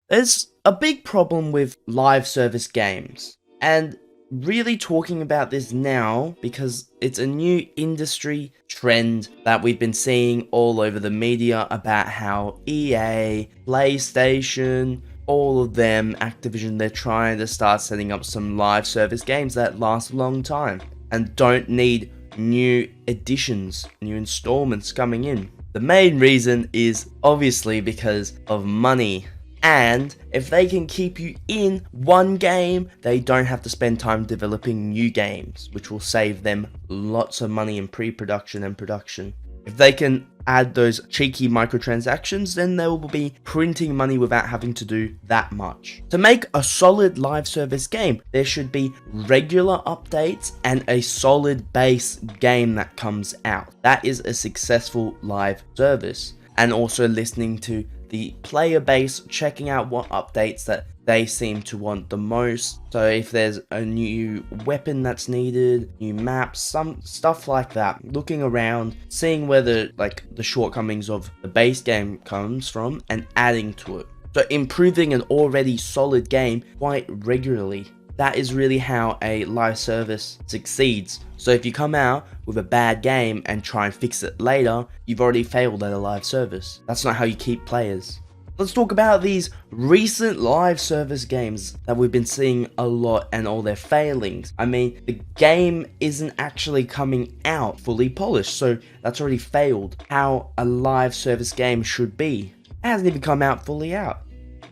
There's a big problem with live service games, and really talking about this now because it's a new industry trend that we've been seeing all over the media about how EA, PlayStation, all of them, Activision, they're trying to start setting up some live service games that last a long time and don't need new editions, new installments coming in. The main reason is obviously because of money. And if they can keep you in one game, they don't have to spend time developing new games, which will save them lots of money in pre-production and production. If they can add those cheeky microtransactions, then they will be printing money without having to do that much. To make a solid live service game, there should be regular updates and a solid base game that comes out. That is a successful live service. And also listening to the player base, checking out what updates that they seem to want the most. So if there's a new weapon that's needed, new maps, some stuff like that, looking around, seeing where the shortcomings of the base game comes from and adding to it. So improving an already solid game quite regularly. That is really how a live service succeeds. So if you come out with a bad game and try and fix it later, you've already failed at a live service. That's not how you keep players. Let's talk about these recent live service games that we've been seeing a lot and all their failings. I mean, the game isn't actually coming out fully polished, so that's already failed how a live service game should be. It hasn't even come out fully out.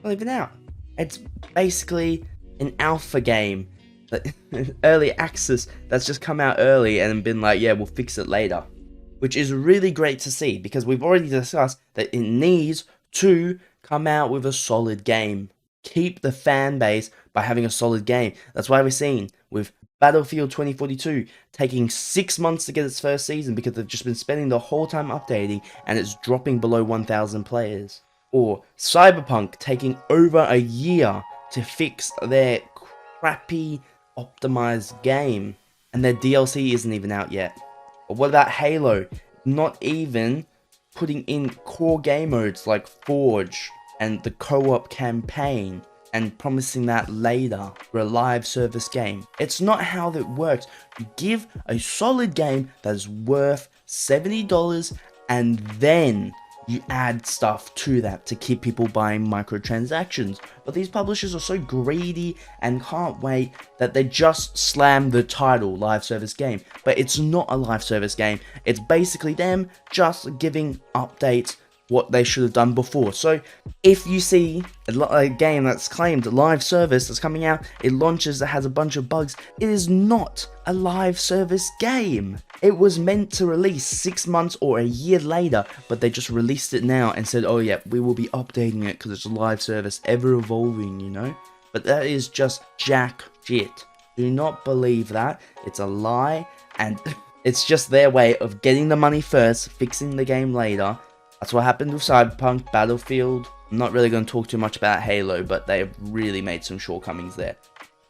Not even out. It's basically an alpha game, early access that's just come out early and been like, yeah, we'll fix it later. Which is really great to see because we've already discussed that it needs to come out with a solid game. Keep the fan base by having a solid game. That's why we're seeing with Battlefield 2042 taking 6 months to get its first season because they've just been spending the whole time updating and it's dropping below 1,000 players. Or Cyberpunk taking over a year to fix their crappy optimized game and their DLC isn't even out yet. Or what about Halo? Not even putting in core game modes like Forge and the co-op campaign and promising that later for a live service game. It's not how that works. You give a solid game that is worth $70 and then you add stuff to that to keep people buying microtransactions. But these publishers are so greedy and can't wait that they just slam the title live service game. But it's not a live service game. It's basically them just giving updates what they should have done before. So if you see a game that's claimed live service that's coming out, it launches that has a bunch of bugs, it is not a live service game. It was meant to release 6 months or a year later, but they just released it now and said, oh yeah, we will be updating it because it's a live service, ever evolving, you know? But that is just jack shit. Do not believe that. It's a lie, and it's just their way of getting the money first, fixing the game later. That's what happened with Cyberpunk, Battlefield. I'm not really going to talk too much about Halo, but they've really made some shortcomings there.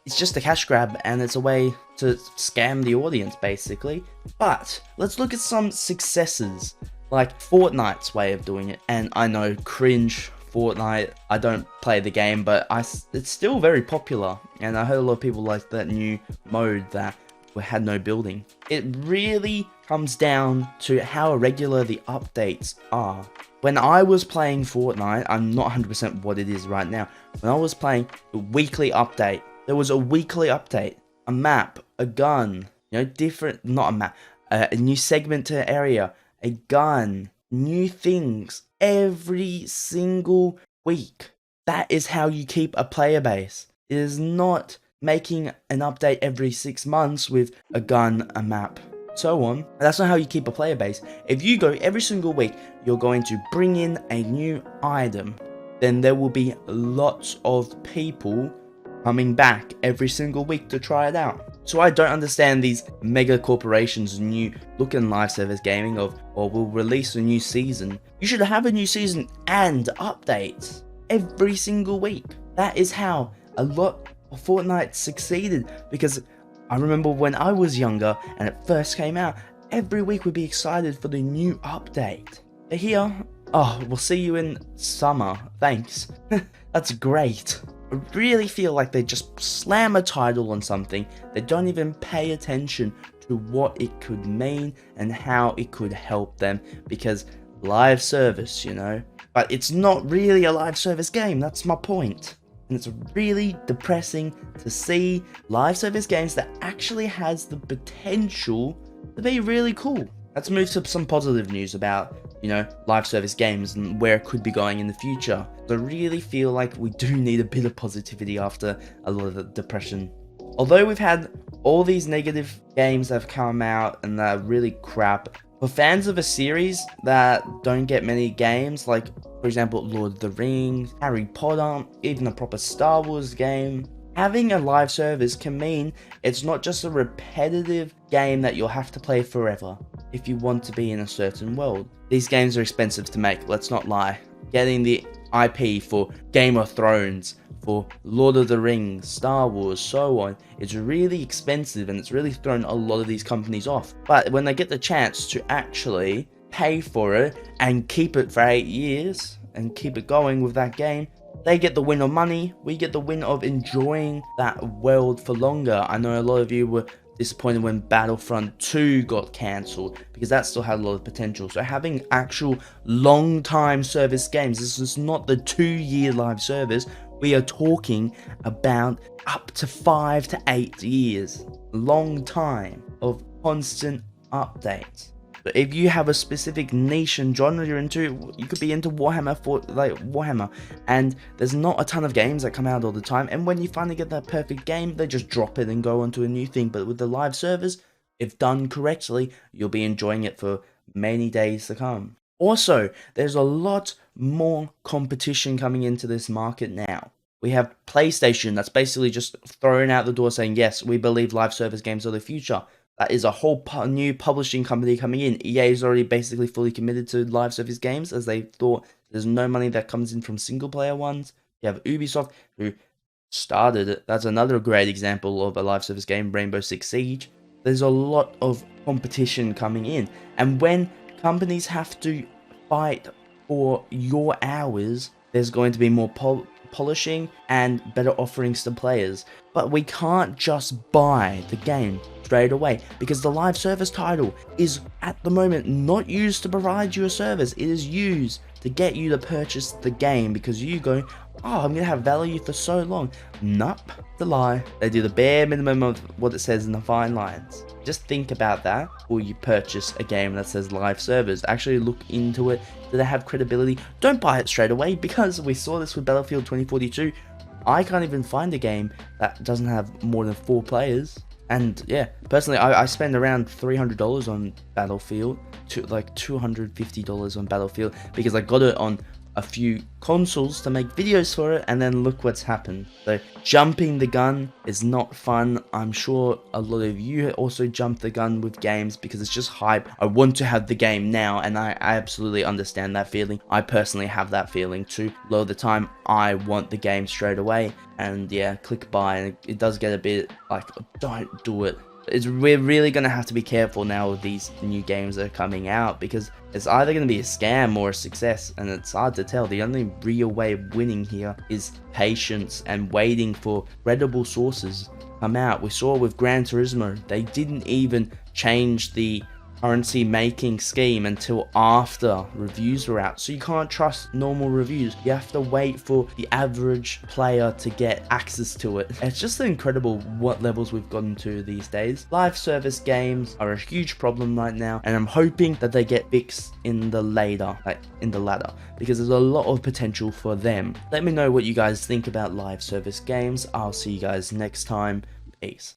It's just a cash grab, and it's a way to scam the audience, basically. But let's look at some successes, like Fortnite's way of doing it. And I know, cringe, Fortnite, I don't play the game, but it's still very popular. And I heard a lot of people like that new mode that had no building. It really comes down to how irregular the updates are. When I was playing Fortnite, I'm not 100% what it is right now. When I was playing the weekly update, there was a weekly update, a map, a gun, you know, different, not a map, a new segment to area, a gun, new things every single week. That is how you keep a player base. It is not making an update every 6 months with a gun, a map, so on. That's not how you keep a player base. If you go every single week, you're going to bring in a new item, then there will be lots of people coming back every single week to try it out. So I don't understand these mega corporations' new look in live service gaming of, or we'll release a new season. You should have a new season and updates every single week. That is how a lot of Fortnite succeeded, because I remember when I was younger and it first came out, every week we'd be excited for the new update. But here, Oh, we'll see you in summer. Thanks. That's great. I really feel like they just slam a title on something. They don't even pay attention to what it could mean and how it could help them, because live service, you know? But it's not really a live service game, that's my point. And it's really depressing to see live service games that actually has the potential to be really cool. Let's move to some positive news about, you know, live service games and where it could be going in the future. I really feel like we do need a bit of positivity after a lot of the depression. Although we've had all these negative games that have come out and that are really crap, for fans of a series that don't get many games, like for example Lord of the Rings, Harry Potter, even a proper Star Wars game, having a live service can mean it's not just a repetitive game that you'll have to play forever if you want to be in a certain world. These games are expensive to make, let's not lie. Getting the IP for Game of Thrones, for Lord of the Rings, Star Wars, so on, it's really expensive and it's really thrown a lot of these companies off. But when they get the chance to actually pay for it and keep it for 8 years and keep it going with that game, they get the win of money, we get the win of enjoying that world for longer. I know a lot of you were disappointed when Battlefront 2 got cancelled, because that still had a lot of potential. So having actual long time service games, this is not the 2-year live service, we are talking about up to 5 to 8 years. Long time of constant updates. So if you have a specific niche and genre you're into, you could be into Warhammer, and there's not a ton of games that come out all the time, and when you finally get that perfect game, they just drop it and go on to a new thing. But with the live servers, if done correctly, you'll be enjoying it for many days to come. Also, there's a lot more competition coming into this market now. We have PlayStation that's basically just throwing out the door saying, yes, we believe live service games are the future. That is a whole new publishing company coming in. EA is already basically fully committed to live service games, as they thought there's no money that comes in from single player ones. You have Ubisoft, who started it. That's another great example of a live service game, Rainbow Six Siege. There's a lot of competition coming in. And when companies have to fight for your hours, there's going to be more polishing and better offerings to players. But we can't just buy the game straight away, because the live service title is at the moment not used to provide you a service. It is used to get you to purchase the game, because you go, oh, I'm gonna have value for so long. Nope, it's a lie. They do the bare minimum of what it says in the fine lines. Just think about that before you purchase a game that says live servers. Actually look into it. Do they have credibility? Don't buy it straight away, because we saw this with Battlefield 2042. I can't even find a game that doesn't have more than 4 players. And yeah, personally, I spend around $300 on Battlefield, like $250 on Battlefield, because I got it on a few consoles to make videos for it, and then look what's happened. So jumping the gun is not fun. I'm sure a lot of you also jump the gun with games because it's just hype. I want to have the game now, and I absolutely understand that feeling. I personally have that feeling too. A lot of the time I want the game straight away, and yeah, click buy, and it does get a bit like, don't do it. We're really going to have to be careful now with these new games that are coming out, because it's either going to be a scam or a success, and it's hard to tell. The only real way of winning here is patience and waiting for credible sources to come out. We saw with Gran Turismo, they didn't even change the currency making scheme until after reviews were out, so you can't trust normal reviews. You have to wait for the average player to get access to it. It's just incredible what levels we've gotten to these days. Live service games are a huge problem right now, and I'm hoping that they get fixed in the ladder, because there's a lot of potential for them. Let me know what you guys think about live service games. I'll see you guys next time. Peace.